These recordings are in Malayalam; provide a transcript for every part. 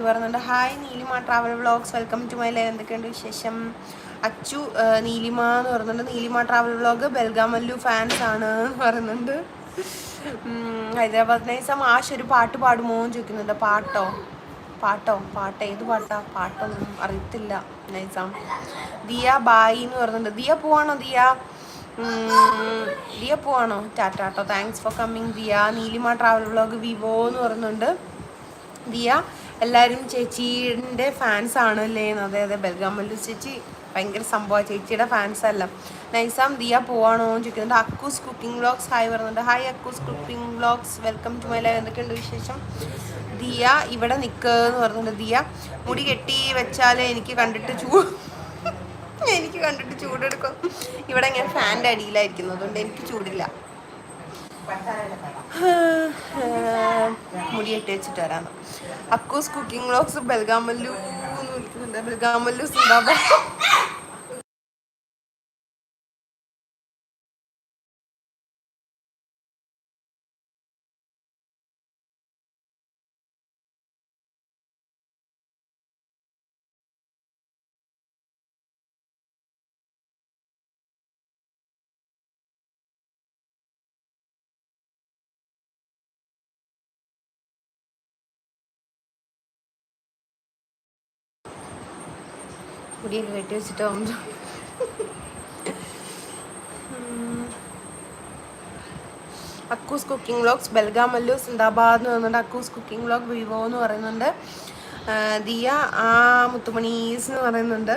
പറയുന്നുണ്ട്. Hi Neelima travel vlogs, welcome to my live. എന്തൊക്കെയുണ്ട് വിശേഷം? അച്ചു നീലിമ എന്ന് പറയുന്നുണ്ട്. നീലിമ ട്രാവൽ വ്ളോഗ് ബെൽഗാമല്ലു ഫാൻസ് ആണ് എന്ന് പറയുന്നുണ്ട്. ഹൈദരാബാദ് നൈസം ആശ് ഒരു പാട്ട് പാടുമോ എന്ന് ചോദിക്കുന്നുണ്ട്. പാട്ട് ഏത് പാട്ടാ? പാട്ടൊന്നും അറിയത്തില്ല നൈസാം. ദിയ ബായി എന്ന് പറയുന്നുണ്ട്. ദിയ പോവാണോ? ദിയ പോവാണോ? ടാറ്റാട്ടോ, thanks for coming Diya. Neelima travel vlog Vivo എന്ന് പറയുന്നുണ്ട്. ദിയ എല്ലാവരും ചേച്ചീൻ്റെ ഫാൻസ് ആണ് അല്ലേ? അതെ, ബെൽഗാമല്ലു ചേച്ചി ഭയങ്കര സംഭവമാണ്, ചേച്ചിയുടെ ഫാൻസ് അല്ല. നൈസാം ദിയ പോവാണോ എന്ന് ചോദിക്കുന്നുണ്ട്. അക്കൂസ് കുക്കിംഗ് വ്ളോഗ്സ് ഹായ് പറയുന്നുണ്ട്. Hi Akkus cooking vlogs, welcome to my live. എന്തൊക്കെയുണ്ട് വിശേഷം? ദിയ ഇവിടെ നിൽക്കുക എന്ന് പറയുന്നുണ്ട്. ദിയ മുടി കെട്ടി വെച്ചാൽ എനിക്ക് കണ്ടിട്ട് ചൂടെടുക്കും. ഇവിടെ ഞാൻ ഫാൻ്റെ അടിയിലായിരിക്കുന്നു, അതുകൊണ്ട് എനിക്ക് ചൂടില്ല. മുടി കെട്ടി വെച്ചിട്ട് വരാന്ന്. അക്കൂസ് കുക്കിംഗ് വ്ളോഗ്സ് ബെൽഗാമല്ലു എന്ന് വിളിക്കുന്നുണ്ട്. ബെൽഗാമല്ലു സിന്ദാബാദ്. മുടിയൊക്കെ കെട്ടി വെച്ചിട്ട് വന്നു. അക്കൂസ് കുക്കിംഗ് വ്ളോഗ്സ് ബെൽഗാമല്ലു സിന്ദാബാദ് എന്ന് പറയുന്നുണ്ട്. അക്കൂസ് കുക്കിംഗ് വ്ളോഗ് വിവോ എന്ന് പറയുന്നുണ്ട്. ദിയ മുത്തുമണീസ് എന്ന് പറയുന്നുണ്ട്.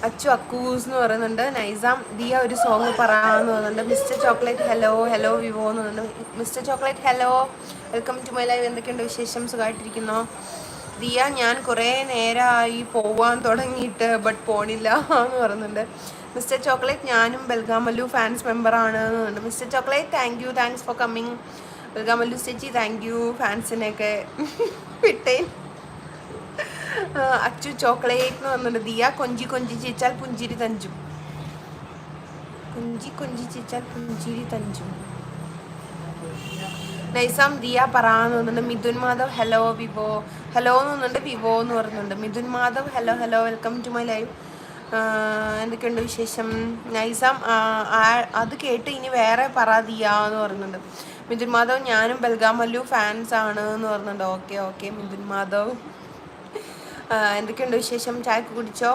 അച്ചു അക്കൂസ് എന്ന് പറയുന്നുണ്ട്. നൈസാം ദിയ ഒരു സോങ് പറയാന്ന് പറയുന്നുണ്ട്. മിസ്റ്റർ ചോക്ലേറ്റ് ഹലോ വിവോ എന്ന് പറയുന്നുണ്ട്. Mister chocolate hello, welcome to my live. എന്തൊക്കെയുണ്ട് വിശേഷം? സുഖമായിട്ടിരിക്കുന്നോ? ദിയ ഞാൻ കുറേ നേരമായി പോവാൻ തുടങ്ങിയിട്ട് ബട്ട് പോണില്ല എന്ന് പറയുന്നുണ്ട്. മിസ്റ്റർ ചോക്ലേറ്റ് ഞാനും ബെൽഗാമല്ലു ഫാൻസ് മെമ്പറാണ് എന്ന് പറയുന്നുണ്ട്. Mister chocolate thanks for coming. ബെൽഗാമല്ലു ചേച്ചി താങ്ക് യു ഫാൻസിനെയൊക്കെ വിട്ടേ. അച്ചു ചോക്ലേറ്റ് എന്ന് പറഞ്ഞിട്ടുണ്ട്. ദിയ കൊഞ്ചി ചിരിച്ചാൽ പുഞ്ചിരി തഞ്ചും. കൊഞ്ചി ചിരിച്ചാൽ പുഞ്ചിരി തഞ്ചും. നൈസാം ദിയ പറയാന്ന് തോന്നുന്നുണ്ട്. Mithun Madhav hello Vivo hello എന്ന് തോന്നുന്നുണ്ട്. വിവോ എന്ന് പറയുന്നുണ്ട്. Mithun Madhav hello welcome to my live. എന്തൊക്കെയുണ്ട് വിശേഷം? നൈസാം അത് കേട്ട് ഇനി വേറെ ദിയ എന്ന് പറയുന്നുണ്ട്. മിഥുൻ മാധവ് ഞാനും ബെൽഗാമല്ലു ഫാൻസ് ആണ് എന്ന് പറയുന്നുണ്ട്. ഓക്കെ മിഥുൻ മാധവ്. എന്തൊക്കെയുണ്ട് വിശേഷം? ചായക്ക് കുടിച്ചോ?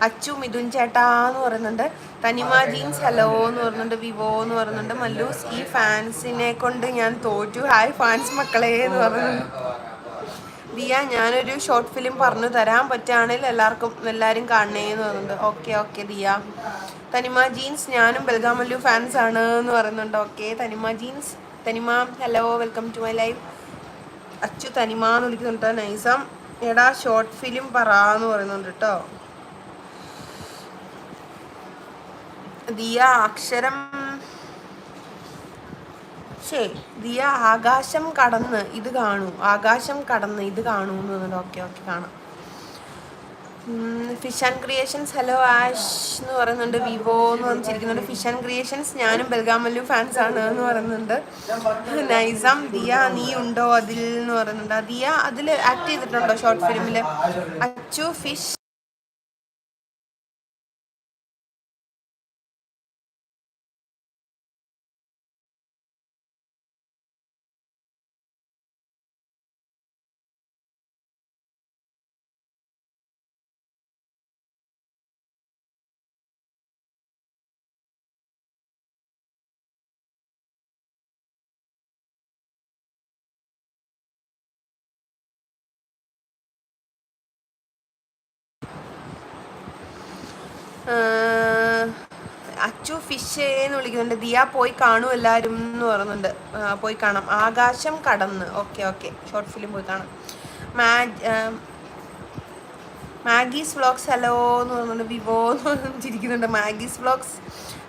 അച്ചു മിഥുൻ ചേട്ടാ എന്ന് പറയുന്നുണ്ട്. തനിമ ജീൻസ് ഹലോ എന്ന് പറയുന്നുണ്ട്. വിവോ എന്ന് പറയുന്നുണ്ട്. മല്ലൂസ് ഈ ഫാൻസിനെ കൊണ്ട് ഞാൻ തോറ്റു. ഹായ് ഫാൻസ് മക്കളെ എന്ന് പറയുന്നുണ്ട്. ദിയ ഞാനൊരു ഷോർട്ട് ഫിലിം പറഞ്ഞു തരാൻ പറ്റുകയാണെങ്കിൽ എല്ലാവരും കാണണേ എന്ന് പറയുന്നുണ്ട്. ഓക്കെ ദിയ. തനിമ ജീൻസ് ഞാനും ബെൽഗാമല്ലു ഫാൻസ് ആണ് എന്ന് പറയുന്നുണ്ട്. Okay Thanima hello, welcome to my live. Achu Thanima എന്ന് വിളിക്കുന്നുണ്ട്. നൈസാം എടാ ഷോർട്ട് ഫിലിം പറയാന്ന് പറയുന്നുണ്ട് കേട്ടോ. ദിയ അക്ഷരം ദിയ ആകാശം കടന്ന് ഇത് കാണൂ എന്ന് പറയുന്നുണ്ട്. ഓക്കെ കാണാം. Fish and creations hello ash എന്ന് പറയുന്നുണ്ട്. വിവോ എന്ന് പറഞ്ഞിരിക്കുന്നുണ്ട്. ഫിഷ് ആൻഡ് ക്രിയേഷൻസ് ഞാനും ബെൽഗാമല്ലു ഫാൻസ് ആണ് എന്ന് പറയുന്നുണ്ട്. നൈസാം ദിയ നീ ഉണ്ടോ അതിൽ എന്ന് പറയുന്നുണ്ട്. ദിയ അതിൽ ആക്ട് ചെയ്തിട്ടുണ്ടോ ഷോർട്ട് ഫിലിമിൽ? അച്ചു ഫിഷ് അച്ചു ഫിഷ് എന്ന് വിളിക്കുന്നുണ്ട്. ദിയ പോയി കാണൂ എല്ലാവരും എന്ന് പറയുന്നുണ്ട്. പോയി കാണാം. ആകാശം കടന്ന് ഓക്കെ ഷോർട്ട് ഫിലിം പോയി കാണാം. മാഗീസ് വ്ളോഗ്സ് ഹലോ എന്ന് പറയുന്നുണ്ട്. വിവോ എന്ന് പറഞ്ഞിരിക്കുന്നുണ്ട്. Maggie's vlogs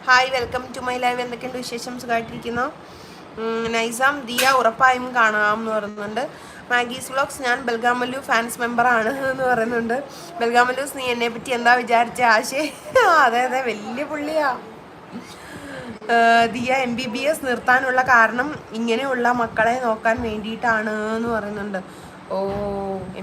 hi welcome to my live. എന്തൊക്കെയുണ്ട് വിശേഷം? സുഖമായിട്ടിരിക്കുന്നു. നൈസാം ദിയ ഉറപ്പായും കാണാം എന്ന് പറയുന്നുണ്ട്. മാഗീസ് വ്ളോഗ്സ് ഞാൻ ബെൽഗാമല്ലു ഫാൻസ് മെമ്പറാണ് എന്ന് പറയുന്നുണ്ട്. ബെൽഗാമല്ലൂസ് നീ എന്നെ പറ്റി എന്താ വിചാരിച്ച ആശേ? അതെ വലിയ പുള്ളിയാ. ദിയ MBBS നിർത്താനുള്ള കാരണം ഇങ്ങനെയുള്ള മക്കളെ നോക്കാൻ വേണ്ടിയിട്ടാണ് എന്ന് പറയുന്നുണ്ട്. ഓ